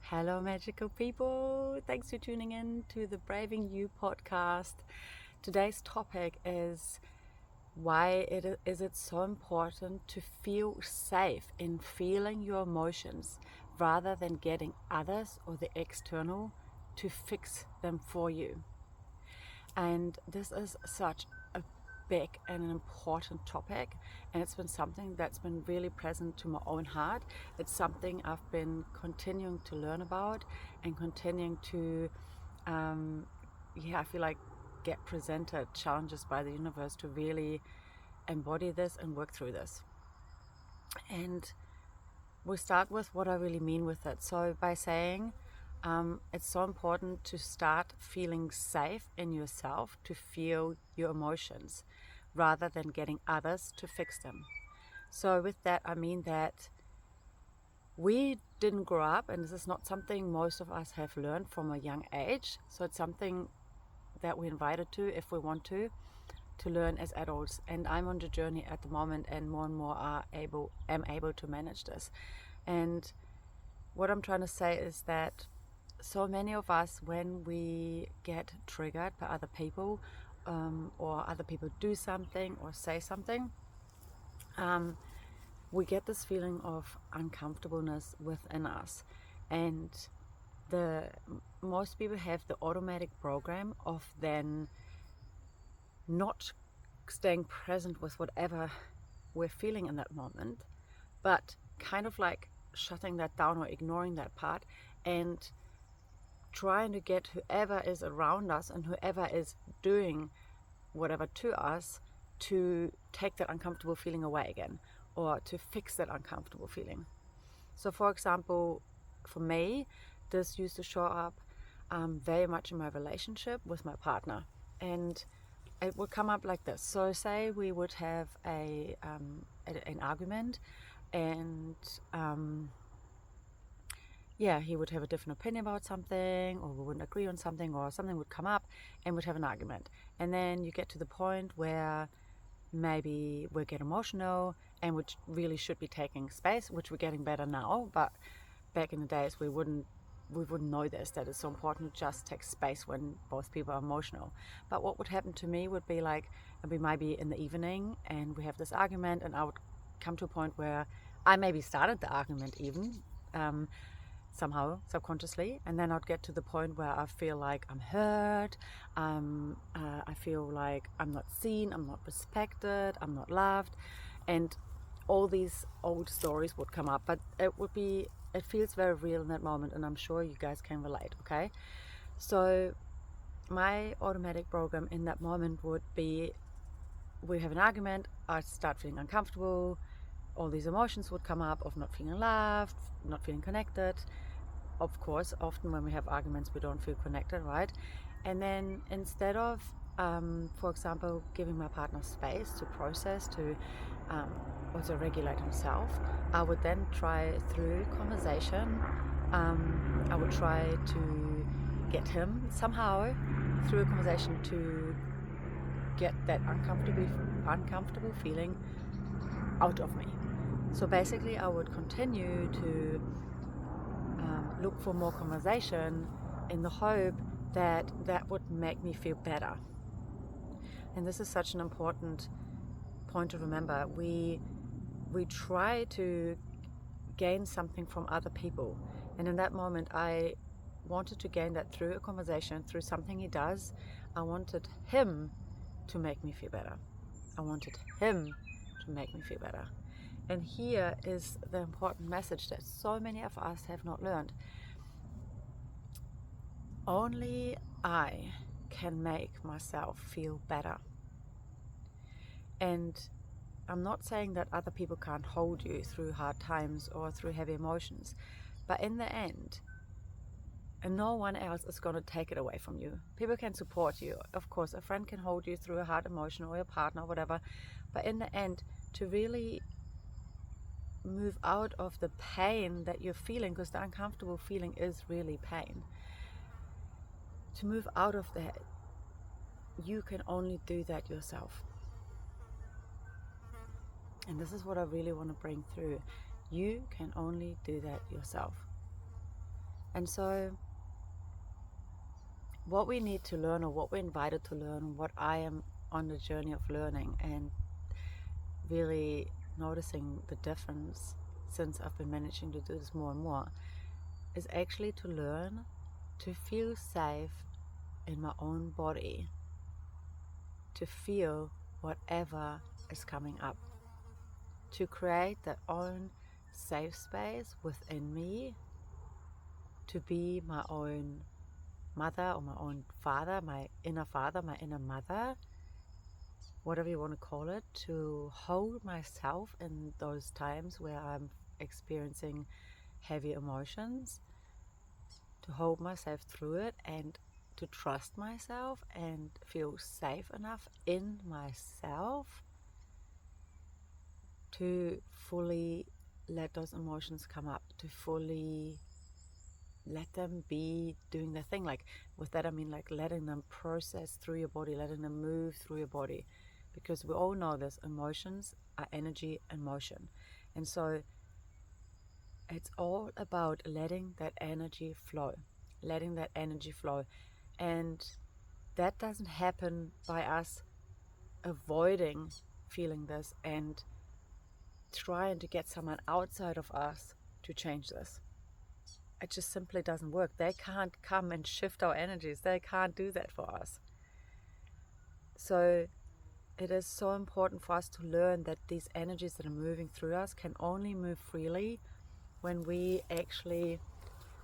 Hello, magical people. Thanks for tuning in to the Braving You podcast. Today's topic is why is it so important to feel safe in feeling your emotions rather than getting others or the external to fix them for you. And this is such a big and an important topic, and it's been something that's been really present to my own heart. It's something I've been continuing to learn about and continuing to I feel like get presented challenges by the universe to really embody this and work through this. And we'll start with what I really mean with it. So by saying it's so important to start feeling safe in yourself to feel your emotions rather than getting others to fix them. So with that, I mean that we didn't grow up, and this is not something most of us have learned from a young age. So it's something that we're invited to, if we want to learn as adults. And I'm on the journey at the moment, and more am able to manage this. And what I'm trying to say is that so many of us, when we get triggered by other people, or other people do something or say something, we get this feeling of uncomfortableness within us. And most people have the automatic program of then not staying present with whatever we're feeling in that moment, but kind of like shutting that down or ignoring that part and trying to get whoever is around us and whoever is doing whatever to us to take that uncomfortable feeling away again, or to fix that uncomfortable feeling. So for example, for me, this used to show up very much in my relationship with my partner, and it would come up like this. So say we would have an argument, and he would have a different opinion about something, or we wouldn't agree on something, or something would come up and we'd have an argument. And then you get to the point where maybe we get emotional and which really should be taking space, which we're getting better now, but back in the days we wouldn't know this, that it's so important to just take space when both people are emotional. But what would happen to me would be like, we might be in the evening and we have this argument, and I would come to a point where I maybe started the argument even somehow subconsciously, and then I'd get to the point where I feel like I'm hurt, I feel like I'm not seen, I'm not respected, I'm not loved, and all these old stories would come up. But it feels very real in that moment, and I'm sure you guys can relate. Okay, so my automatic program in that moment would be, we have an argument, I start feeling uncomfortable, all these emotions would come up of not feeling loved, not feeling connected. Of course, often when we have arguments, we don't feel connected, right? And then instead of, for example, giving my partner space to process, to also regulate himself, I would then try through conversation, I would try to get him somehow through a conversation to get that uncomfortable feeling out of me. So basically I would continue to look for more conversation in the hope that that would make me feel better. And this is such an important point to remember. We try to gain something from other people, and in that moment I wanted to gain that through a conversation, through something he does. I wanted him to make me feel better. I wanted him to make me feel better. And here is the important message that so many of us have not learned. Only I can make myself feel better. And I'm not saying that other people can't hold you through hard times or through heavy emotions, but in the end, and no one else is going to take it away from you. People can support you. Of course, a friend can hold you through a hard emotion, or your partner, or whatever. But in the end, to really move out of the pain that you're feeling, because the uncomfortable feeling is really pain, to move out of that, you can only do that yourself. And this is what I really want to bring through. You can only do that yourself. And so what we need to learn, or what we're invited to learn, what I am on the journey of learning and really noticing the difference since I've been managing to do this more and more, is actually to learn to feel safe in my own body, to feel whatever is coming up, to create that own safe space within me, to be my own mother or my own father, my inner mother, whatever you want to call it, to hold myself in those times where I'm experiencing heavy emotions, to hold myself through it and to trust myself and feel safe enough in myself to fully let those emotions come up, to fully let them be doing their thing. Like with that I mean like letting them process through your body, letting them move through your body, because we all know this, emotions are energy and motion. And so it's all about letting that energy flow, and that doesn't happen by us avoiding feeling this and trying to get someone outside of us to change this. It just simply doesn't work. They can't come and shift our energies. They can't do that for us. So it is so important for us to learn that these energies that are moving through us can only move freely when we actually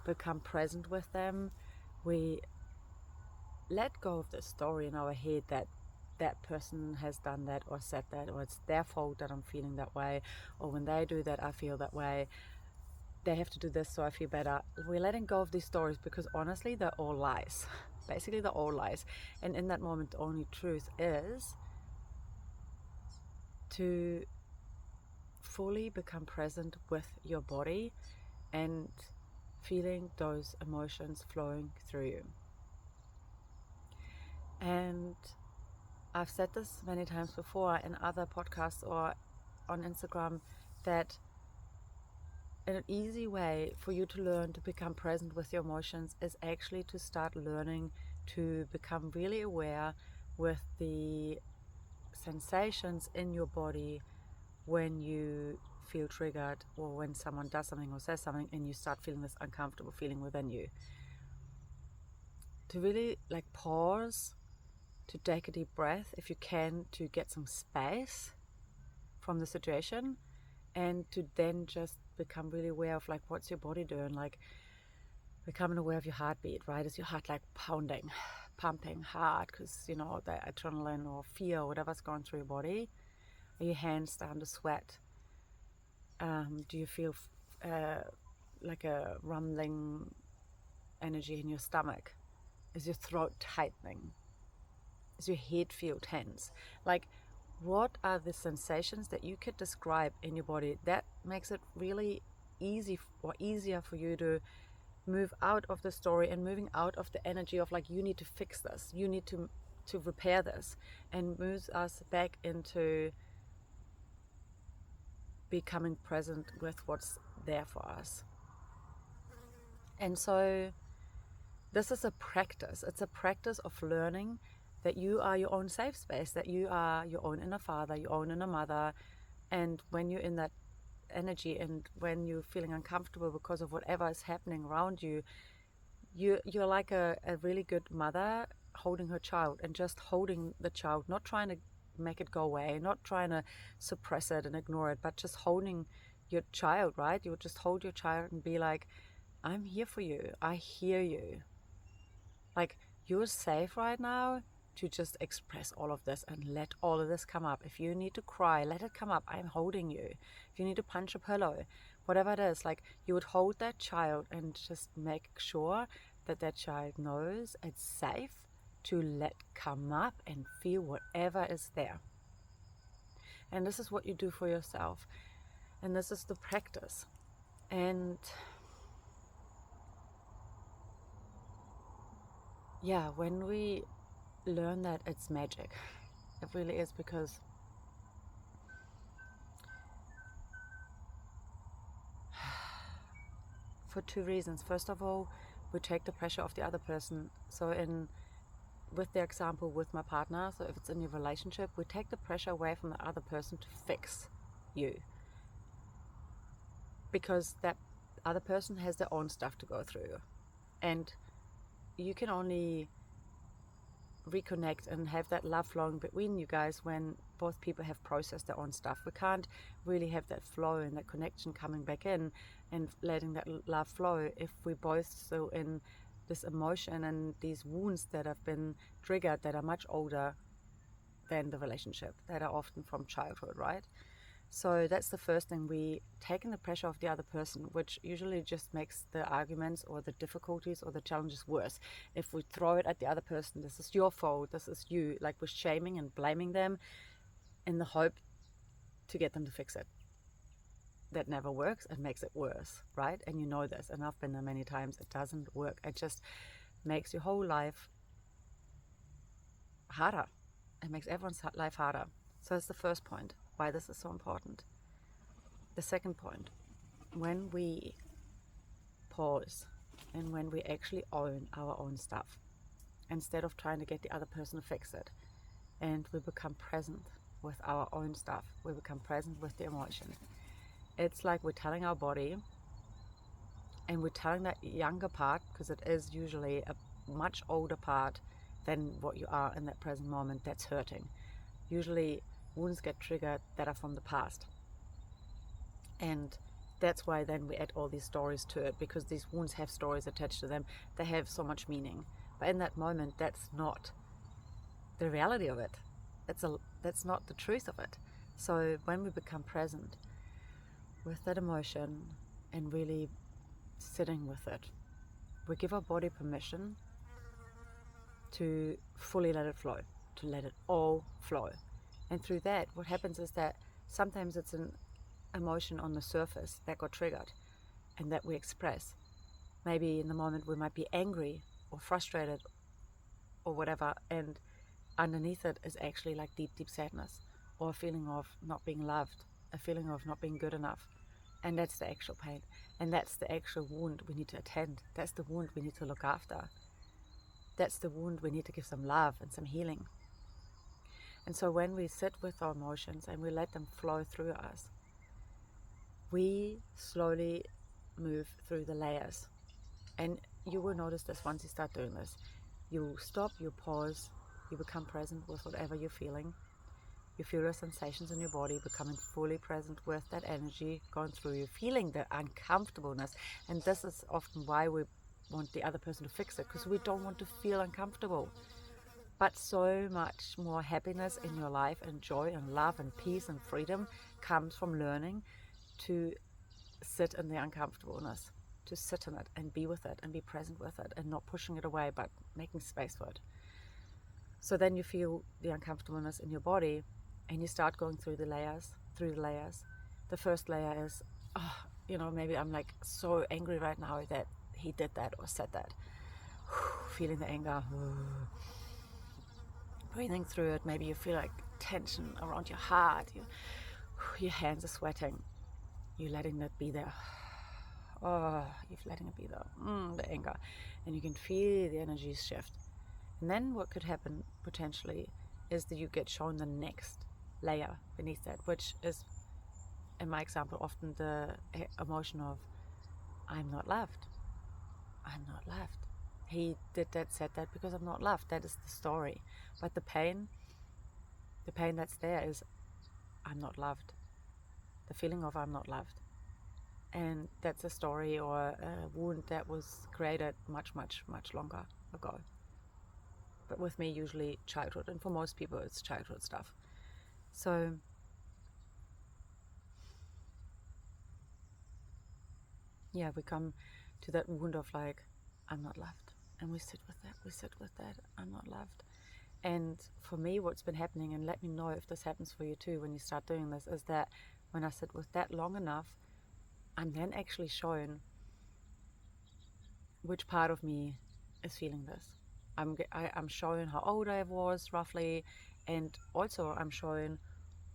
become present with them. We let go of the story in our head that that person has done that or said that, or it's their fault that I'm feeling that way, or when they do that I feel that way, they have to do this so I feel better. We're letting go of these stories because honestly they're all lies. Basically they're all lies. And in that moment the only truth is to fully become present with your body and feeling those emotions flowing through you. And I've said this many times before in other podcasts or on Instagram, that an easy way for you to learn to become present with your emotions is actually to start learning to become really aware with the sensations in your body when you feel triggered, or when someone does something or says something and you start feeling this uncomfortable feeling within you. To really like pause, to take a deep breath if you can, to get some space from the situation, and to then just become really aware of like what's your body doing, like becoming aware of your heartbeat, right? Is your heart like pounding, pumping hard because you know the adrenaline or fear or whatever's going through your body? Are your hands starting to sweat? Do you feel like a rumbling energy in your stomach? Is your throat tightening? Does your head feel tense? Like, what are the sensations that you could describe in your body that makes it really easy or easier for you to move out of the story and moving out of the energy of like, you need to fix this, you need to repair this, and moves us back into becoming present with what's there for us. And so this is a practice. It's a practice of learning that you are your own safe space, that you are your own inner father, your own inner mother. And when you're in that energy and when you're feeling uncomfortable because of whatever is happening around you, you're like a really good mother holding her child, and just holding the child, not trying to make it go away, not trying to suppress it and ignore it, but just holding your child, right? You would just hold your child and be like, I'm here for you. I hear you. Like, you're safe right now to just express all of this and let all of this come up. If you need to cry, let it come up. I'm holding you. If you need to punch a pillow, whatever it is, like, you would hold that child and just make sure that that child knows it's safe to let come up and feel whatever is there. And this is what you do for yourself. And this is the practice. And yeah, when we learn that, it's magic. It really is, because for two reasons. First of all, we take the pressure off the other person. So with the example with my partner, so if it's in your relationship, we take the pressure away from the other person to fix you, because that other person has their own stuff to go through, and you can only reconnect and have that love flowing between you guys when both people have processed their own stuff. We can't really have that flow and that connection coming back in and letting that love flow if we both still in this emotion and these wounds that have been triggered that are much older than the relationship, that are often from childhood, right? So that's the first thing. We taking the pressure off the other person, which usually just makes the arguments or the difficulties or the challenges worse. If we throw it at the other person, this is your fault, this is you, like we're shaming and blaming them in the hope to get them to fix it. That never works. It makes it worse, right? And you know this, and I've been there many times. It doesn't work. It just makes your whole life harder. It makes everyone's life harder. So that's the first point, why this is so important. The second point, when we pause and when we actually own our own stuff, instead of trying to get the other person to fix it, and we become present with our own stuff, we become present with the emotion. It's like we're telling our body, and we're telling that younger part, because it is usually a much older part than what you are in that present moment, that's hurting. Usually wounds get triggered that are from the past, and that's why then we add all these stories to it, because these wounds have stories attached to them. They have so much meaning, but in that moment, that's not the reality of it. That's not the truth of it. So when we become present with that emotion and really sitting with it, we give our body permission to fully let it flow, to let it all flow. And through that, what happens is that sometimes it's an emotion on the surface that got triggered and that we express. Maybe in the moment we might be angry or frustrated or whatever, and underneath it is actually like deep, deep sadness, or a feeling of not being loved, a feeling of not being good enough. And that's the actual pain. And that's the actual wound we need to attend. That's the wound we need to look after. That's the wound we need to give some love and some healing. And so when we sit with our emotions and we let them flow through us, we slowly move through the layers. And you will notice this once you start doing this. You stop, you pause, you become present with whatever you're feeling. You feel the sensations in your body, becoming fully present with that energy going through you, feeling the uncomfortableness. And this is often why we want the other person to fix it, because we don't want to feel uncomfortable. But so much more happiness in your life, and joy and love and peace and freedom comes from learning to sit in the uncomfortableness, to sit in it and be with it and be present with it and not pushing it away, but making space for it. So then you feel the uncomfortableness in your body and you start going through the layers. The first layer is, maybe I'm like so angry right now that he did that or said that. Feeling the anger. Breathing through it. Maybe you feel like tension around your heart. Your hands are sweating. You're letting that be there. You're letting it be there. The anger. And you can feel the energies shift. And then what could happen potentially is that you get shown the next layer beneath that, which is, in my example, often the emotion of, I'm not loved. I'm not loved. He did that, said that because I'm not loved. That is the story. But the pain that's there is, I'm not loved. The feeling of I'm not loved. And that's a story or a wound that was created much, much, much longer ago. But with me, usually childhood. And for most people, it's childhood stuff. So yeah, we come to that wound of like, I'm not loved. And we sit with that, I'm not loved. And for me, what's been happening, and let me know if this happens for you too when you start doing this, is that when I sit with that long enough, I'm then actually shown which part of me is feeling this. I'm shown how old I was roughly, and also I'm shown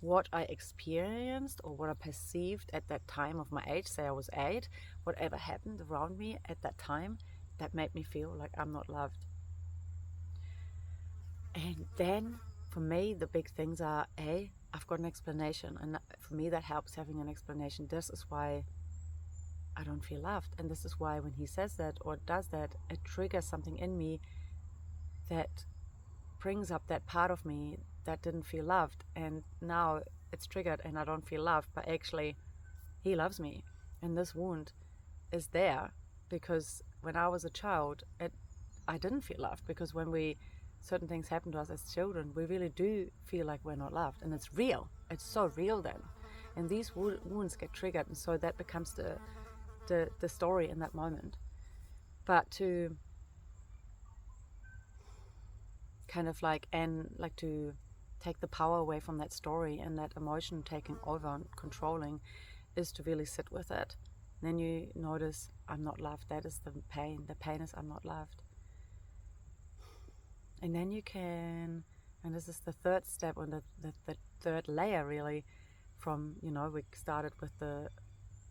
what I experienced or what I perceived at that time of my age, say I was 8, whatever happened around me at that time that made me feel like I'm not loved. And then for me, the big things are, I've got an explanation. And for me, that helps, having an explanation. This is why I don't feel loved. And this is why when he says that or does that, it triggers something in me that brings up that part of me that didn't feel loved. And now it's triggered and I don't feel loved, but actually he loves me. And this wound is there because when I was a child, I didn't feel loved, because when certain things happen to us as children, we really do feel like we're not loved, and it's real. It's so real then, and these wounds get triggered, and so that becomes the story in that moment. But to kind of to take the power away from that story and that emotion taking over and controlling is to really sit with it. And then you notice, I'm not loved. That is the pain. The pain is I'm not loved. And then you can, and this is the third step, on the third layer really, from, we started with the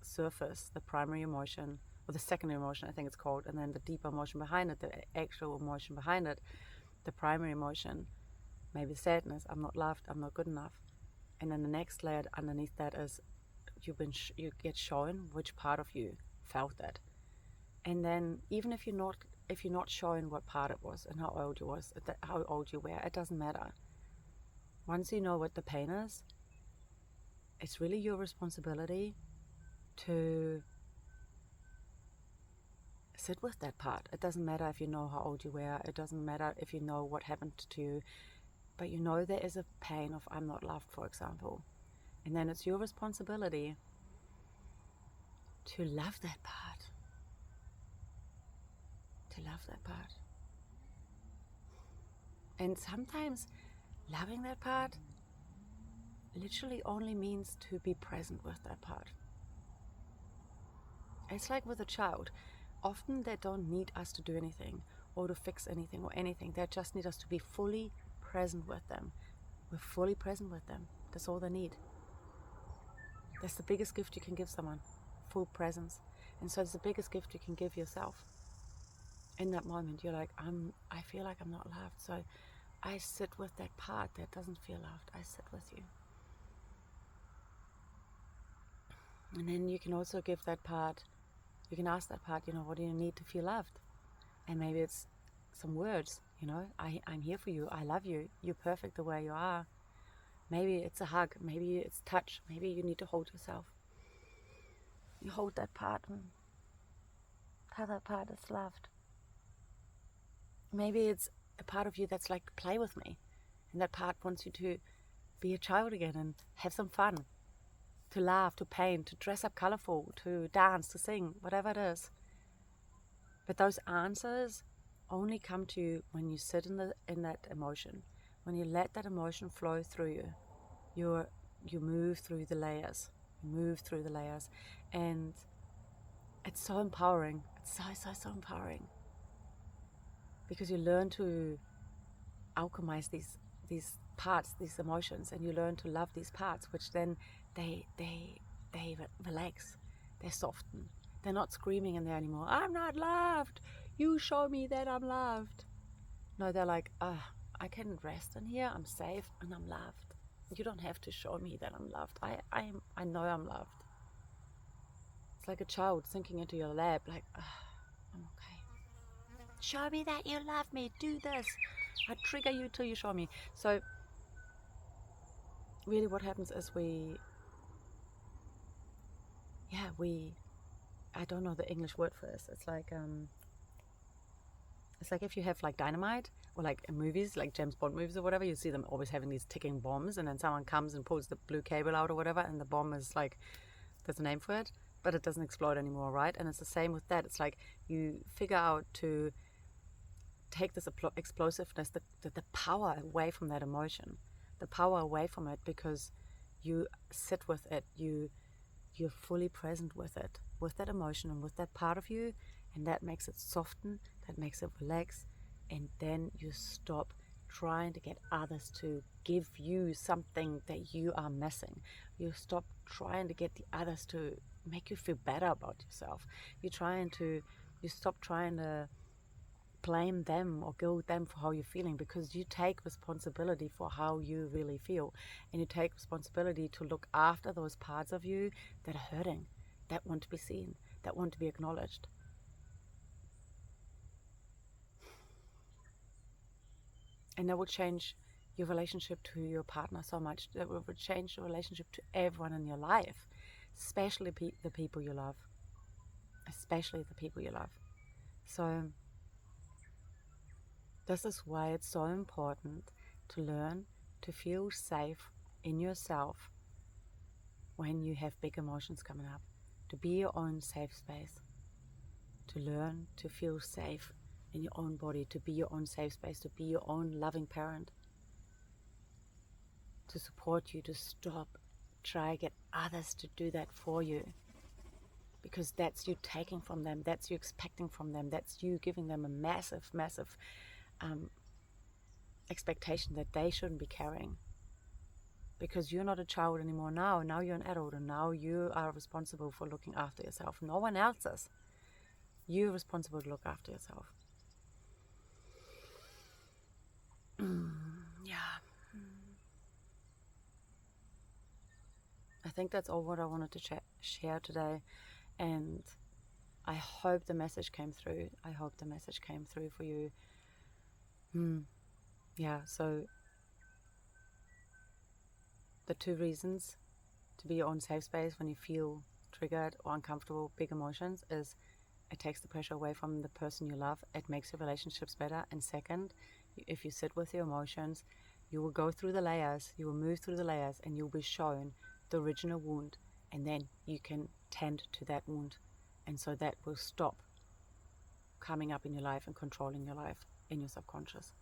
surface, the primary emotion, or the secondary emotion I think it's called, and then the deeper emotion behind it, the actual emotion behind it, the primary emotion, maybe sadness, I'm not loved, I'm not good enough. And then the next layer underneath that is you get shown which part of you felt that. And then even if you're not shown what part it was and how old you were, it doesn't matter. Once you know what the pain is, it's really your responsibility to sit with that part. It doesn't matter if you know how old you were, it doesn't matter if you know what happened to you, but you know there is a pain of I'm not loved, for example. And then it's your responsibility to love that part. To love that part. And sometimes loving that part literally only means to be present with that part. It's like with a child. Often they don't need us to do anything or to fix anything or anything. They just need us to be fully present with them. We're fully present with them. That's all they need. That's the biggest gift you can give someone, full presence. And so it's the biggest gift you can give yourself. In that moment, you're like, I feel like I'm not loved. So I sit with that part that doesn't feel loved. I sit with you. And then you can also give that part, you can ask that part, what do you need to feel loved? And maybe it's some words, I'm here for you. I love you. You're perfect the way you are. Maybe it's a hug. Maybe it's touch. Maybe you need to hold yourself. You hold that part and tell that part is loved. Maybe it's a part of you that's like, play with me. And that part wants you to be a child again and have some fun. To laugh, to paint, to dress up colorful, to dance, to sing, whatever it is. But those answers only come to you when you sit in that emotion. When you let that emotion flow through you, you move through the layers. And it's so empowering. It's so empowering. Because you learn to alchemize these parts, these emotions, and you learn to love these parts, which then they relax, they soften. They're not screaming in there anymore, I'm not loved, you show me that I'm loved. No, they're like, I can rest in here, I'm safe and I'm loved. You don't have to show me that I'm loved. I know I'm loved. It's like a child sinking into your lap, like, I'm okay. Show me that you love me, do this. I trigger you till you show me. So really what happens is I don't know the English word for this. It's like if you have like dynamite, or like in movies, like James Bond movies or whatever, you see them always having these ticking bombs, and then someone comes and pulls the blue cable out or whatever, and the bomb is like, there's a name for it, but it doesn't explode anymore, right? And it's the same with that. It's like you figure out to take this explosiveness, the power away from that emotion, the power away from it, because you sit with it, you're fully present with it, with that emotion and with that part of you, and that makes it soften, that makes it relax, and then you stop trying to get others to give you something that you are missing. You stop trying to get the others to make you feel better about yourself. You stop trying to blame them or guilt them for how you're feeling, because you take responsibility for how you really feel, and you take responsibility to look after those parts of you that are hurting, that want to be seen, that want to be acknowledged. And that would change your relationship to your partner so much. That would change your relationship to everyone in your life, especially the people you love. Especially the people you love. So this is why it's so important to learn to feel safe in yourself when you have big emotions coming up. To be your own safe space. To learn to feel safe in your own body. To be your own safe space. To be your own loving parent. To support you. To stop. Try get others to do that for you. Because that's you taking from them. That's you expecting from them. That's you giving them a massive, massive expectation that they shouldn't be carrying. Because you're not a child anymore now. Now you're an adult, and now you are responsible for looking after yourself. No one else is. You're responsible to look after yourself. Yeah. I think that's all what I wanted to share today. And I hope the message came through. I hope the message came through for you. Yeah, so the 2 reasons to be your own safe space when you feel triggered or uncomfortable, big emotions, is it takes the pressure away from the person you love. It makes your relationships better. And second, if you sit with your emotions, you will go through the layers, you will move through the layers, and you'll be shown the original wound, and then you can tend to that wound. And so that will stop coming up in your life and controlling your life in your subconscious.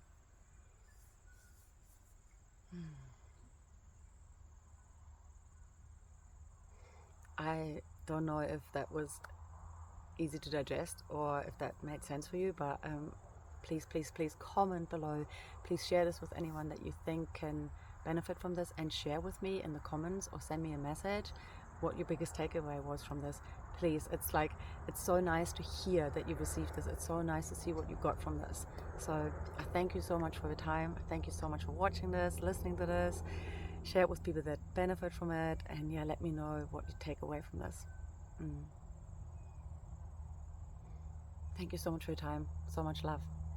I don't know if that was easy to digest or if that made sense for you, but please comment below. Please share this with anyone that you think can benefit from this, and share with me in the comments or send me a message what your biggest takeaway was from this. Please, it's so nice to hear that you received this. It's so nice to see what you got from this. So I thank you so much for your time. I thank you so much for watching this, listening to this. Share it with people that benefit from it, and yeah, let me know what you take away from this. Thank you so much for your time. So much love.